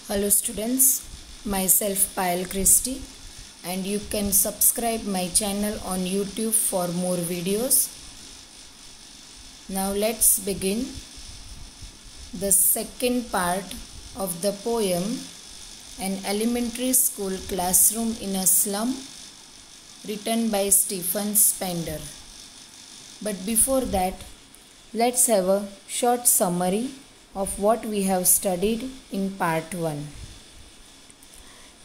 Hello students, myself Payal Christie and you can subscribe my channel on YouTube for more videos. Now let's begin the second part of the poem An Elementary School Classroom in a Slum, written by Stephen Spender. But before that, let's have a short summary of what we have studied in part 1.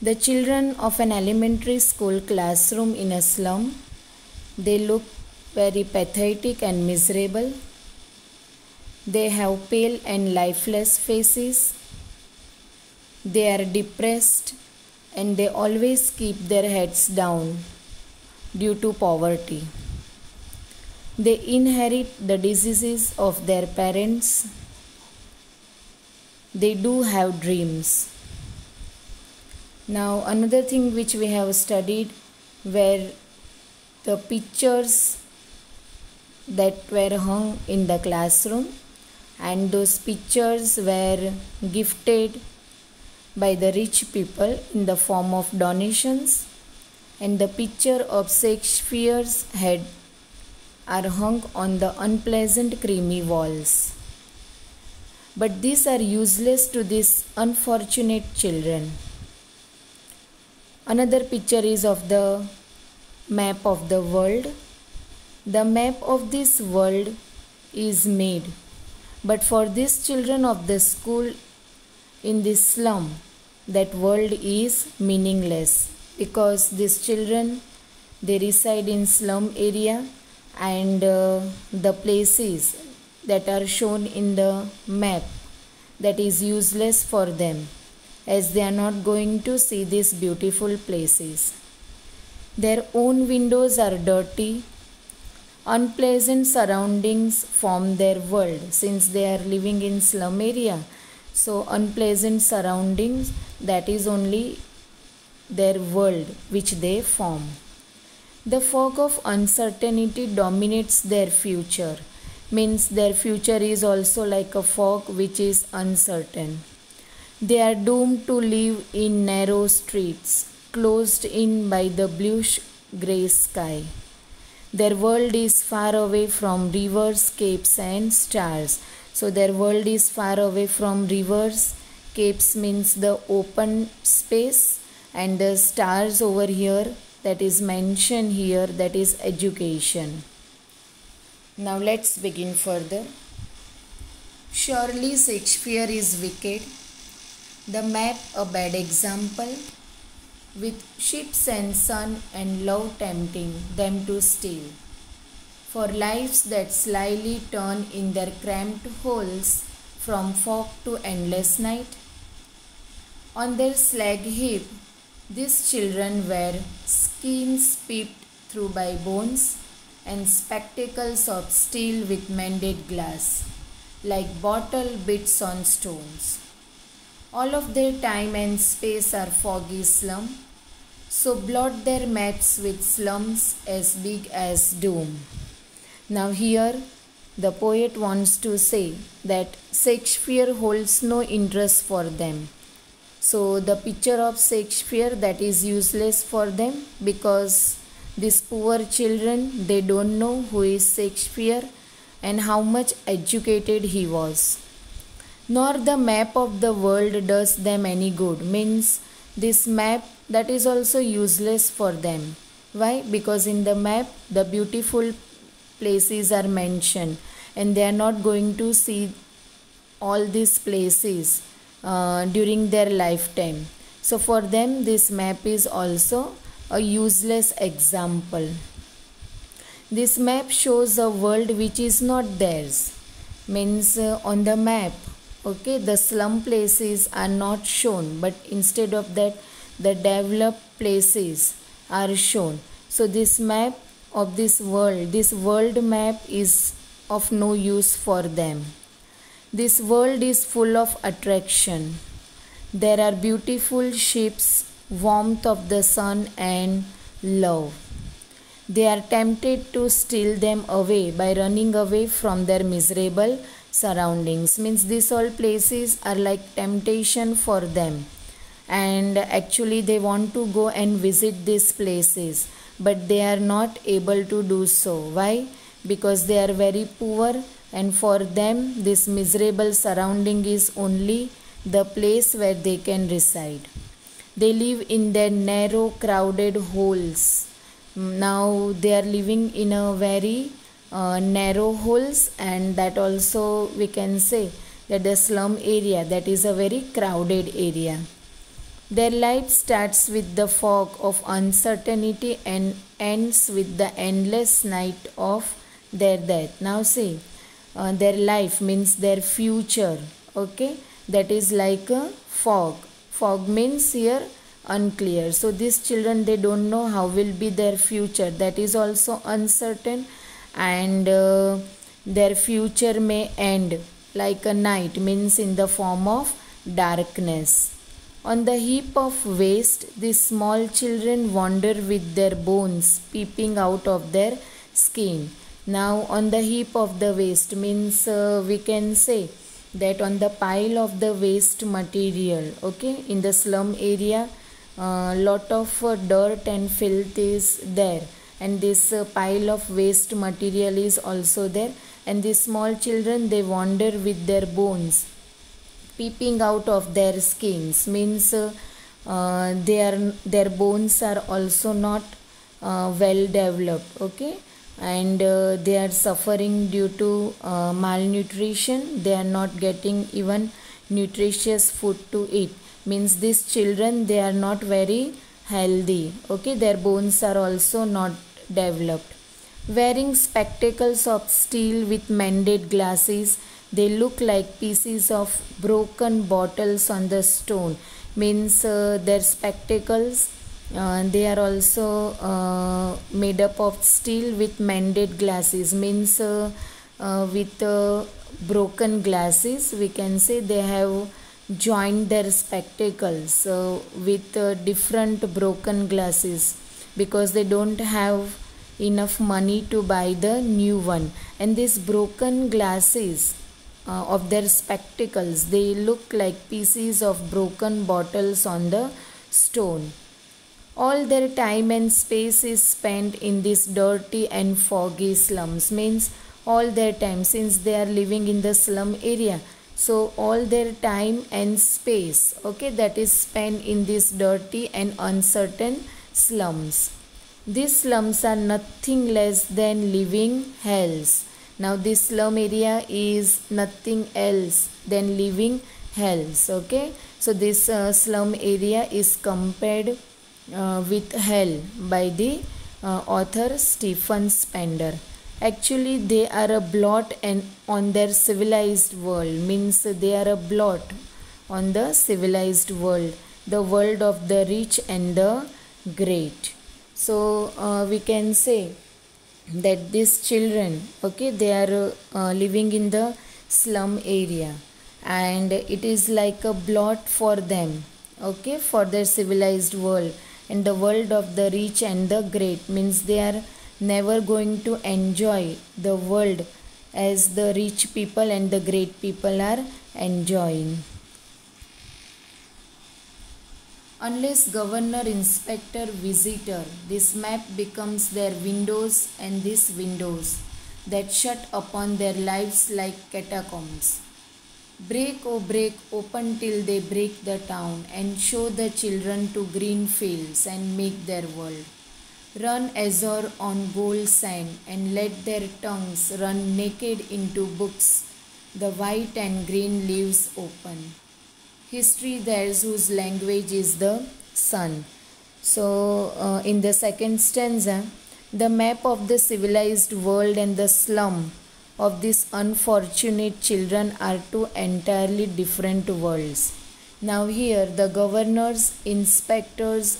The children of an elementary school classroom in a slum, they look very pathetic and miserable. They have pale and lifeless faces. They are depressed and they always keep their heads down due to poverty. They inherit the diseases of their parents. They do have dreams. Now another thing which we have studied were the pictures that were hung in the classroom, and those pictures were gifted by the rich people in the form of donations, and the picture of Shakespeare's head are hung on the unpleasant creamy walls. But these are useless to these unfortunate children. Another picture is of the map of the world. The map of this world is made, but for these children of the school in this slum, that world is meaningless, because these children, they reside in slum area, and the places that are shown in the map, that is useless for them, as they are not going to see these beautiful places. Their own windows are dirty. Unpleasant surroundings form their world, since they are living in slum area. So unpleasant surroundings, that is only their world which they form. The fog of uncertainty dominates their future. Means their future is also like a fog which is uncertain. They are doomed to live in narrow streets, closed in by the bluish grey sky. Their world is far away from rivers, capes and stars. So their world is far away from rivers. Capes means the open space, and the stars over here, that is mentioned here, that is education. Now let's begin further. Surely Shakespeare is wicked, the map a bad example, with ships and sun and love tempting them to steal. For lives that slyly turn in their cramped holes from fog to endless night. On their slag heap, these children wear skins peeped through by bones, and spectacles of steel with mended glass, like bottle bits on stones. All of their time and space are foggy slum, so blot their maps with slums as big as doom. Now here the poet wants to say that Shakespeare holds no interest for them. So the picture of Shakespeare, that is useless for them, because these poor children, they don't know who is Shakespeare and how much educated he was. Nor the map of the world does them any good. Means this map, that is also useless for them. Why? Because in the map, the beautiful places are mentioned, and they are not going to see all these places during their lifetime. So for them, this map is also a useless example. This map shows a world which is not theirs. Means on the map, okay, the slum places are not shown, but instead of that, the developed places are shown. So this map of this world map is of no use for them. This world is full of attraction. There are beautiful ships, warmth of the sun and love. They are tempted to steal them away by running away from their miserable surroundings. Means these all places are like temptation for them, and actually they want to go and visit these places, but they are not able to do so. Why? Because they are very poor, and for them this miserable surrounding is only the place where they can reside. They live in their narrow crowded holes. Now they are living in a very narrow holes, and that also we can say that the slum area, that is a very crowded area. Their life starts with the fog of uncertainty and ends with the endless night of their death. Now see, their life means their future, okay, that is like a fog. Fog means here unclear. So these children, they don't know how will be their future, that is also uncertain, and their future may end like a night, means in the form of darkness. On the heap of waste, these small children wander with their bones peeping out of their skin. Now on the heap of the waste means we can say that on the pile of the waste material, okay, in the slum area, lot of dirt and filth is there, and this pile of waste material is also there, and these small children, they wander with their bones peeping out of their skins, means their bones are also not well developed, okay, and they are suffering due to malnutrition. They are not getting even nutritious food to eat, means these children, they are not very healthy, okay, their bones are also not developed. Wearing spectacles of steel with mended glasses, they look like pieces of broken bottles on the stone, means their spectacles, they are also made up of steel with mended glasses, means with broken glasses, we can say they have joined their spectacles with different broken glasses, because they don't have enough money to buy the new one, and these broken glasses of their spectacles, they look like pieces of broken bottles on the stone. All their time and space is spent in these dirty and foggy slums, means all their time, since they are living in the slum area, so all their time and space, okay, that is spent in these dirty and uncertain slums. These slums are nothing less than living hells. Now this slum area is nothing else than living hells, okay. So this slum area is compared with hell by the author Stephen Spender. Actually they are a blot and on their civilized world, means they are a blot on the civilized world, the world of the rich and the great. So we can say that these children, okay, they are living in the slum area, and it is like a blot for them, okay, for their civilized world and the world of the rich and the great, means they are never going to enjoy the world as the rich people and the great people are enjoying. Unless governor, inspector, visitor, this map becomes their windows, and these windows that shut upon their lives like catacombs. Break, oh break, open till they break the town, and show the children to green fields and make their world. Run azure on gold sand, and let their tongues run naked into books, the white and green leaves open. History theirs whose language is the sun. So in the second stanza, the map of the civilized world and the slum of these unfortunate children are two entirely different worlds. Now here the governors, inspectors,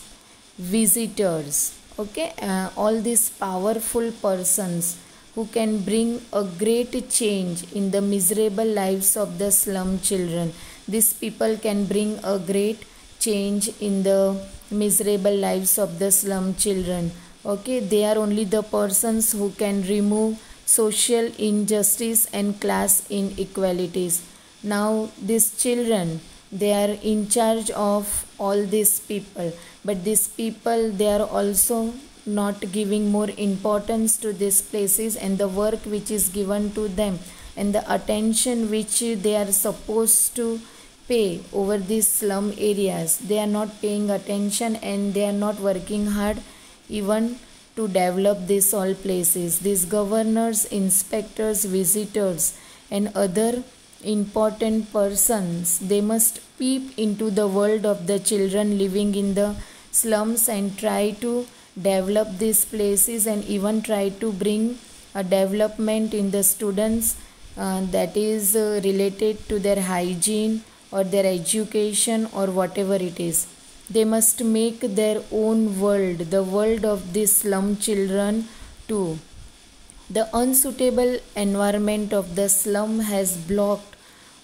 visitors, okay, all these powerful persons who can bring a great change in the miserable lives of the slum children. These people can bring a great change in the miserable lives of the slum children. Okay, they are only the persons who can remove social injustice and class inequalities. Now these children, they are in charge of all these people, but these people, they are also not giving more importance to these places and the work which is given to them and the attention which they are supposed to pay over these slum areas. They are not paying attention and they are not working hard even to develop these all places. These governors, inspectors, visitors and other important persons, they must peep into the world of the children living in the slums and try to develop these places and even try to bring a development in the students that is related to their hygiene or their education or whatever it is. They must make their own world, the world of these slum children too. The unsuitable environment of the slum has blocked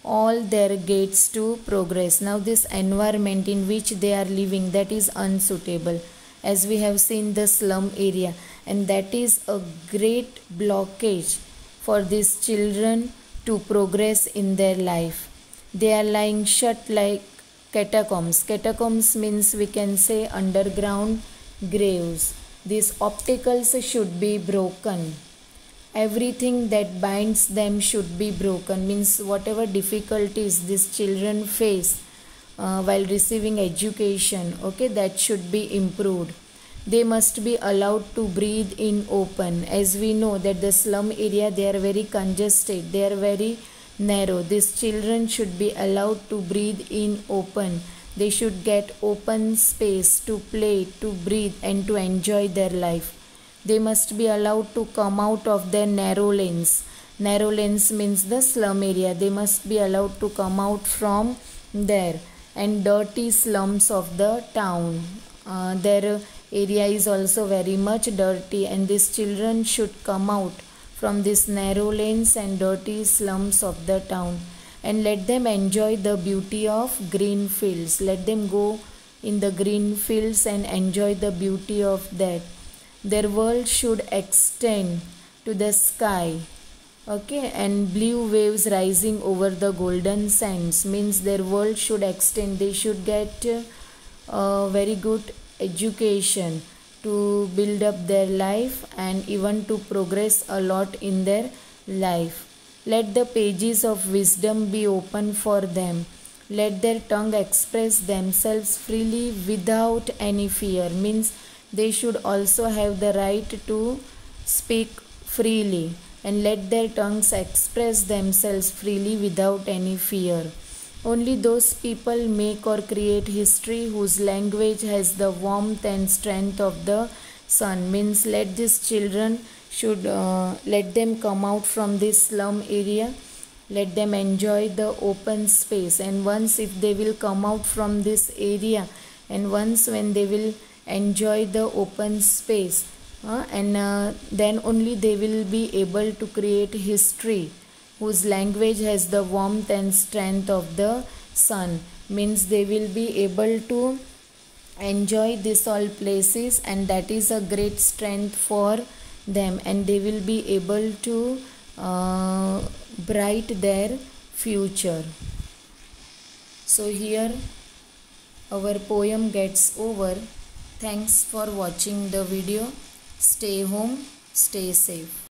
all their gates to progress. Now this environment in which they are living, that is unsuitable, as we have seen the slum area, and that is a great blockage for these children to progress in their life. They are lying shut like catacombs. Catacombs means we can say underground graves. These obstacles should be broken. Everything that binds them should be broken, means whatever difficulties these children face while receiving education, okay, that should be improved. They must be allowed to breathe in open. As we know that the slum area, they are very congested, they are very narrow. These children should be allowed to breathe in open. They should get open space to play, to breathe and to enjoy their life. They must be allowed to come out of their narrow lanes. Narrow lanes means the slum area. They must be allowed to come out from there. And dirty slums of the town. Their area is also very much dirty, and these children should come out from these narrow lanes and dirty slums of the town, and let them enjoy the beauty of green fields. Let them go in the green fields and enjoy the beauty of that. Their world should extend to the sky, okay, and blue waves rising over the golden sands, means their world should extend. They should get a very good education to build up their life and even to progress a lot in their life. Let the pages of wisdom be open for them. Let their tongue express themselves freely without any fear, means they should also have the right to speak freely, and let their tongues express themselves freely without any fear. Only those people make or create history whose language has the warmth and strength of the sun, means let these children should let them come out from this slum area. Let them enjoy the open space, and once if they will come out from this area, and once when they will enjoy the open space, then only they will be able to create history whose language has the warmth and strength of the sun, means they will be able to enjoy these all places, and that is a great strength for them, and they will be able to bright their future. So here our poem gets over. Thanks for watching the video. Stay home, stay safe.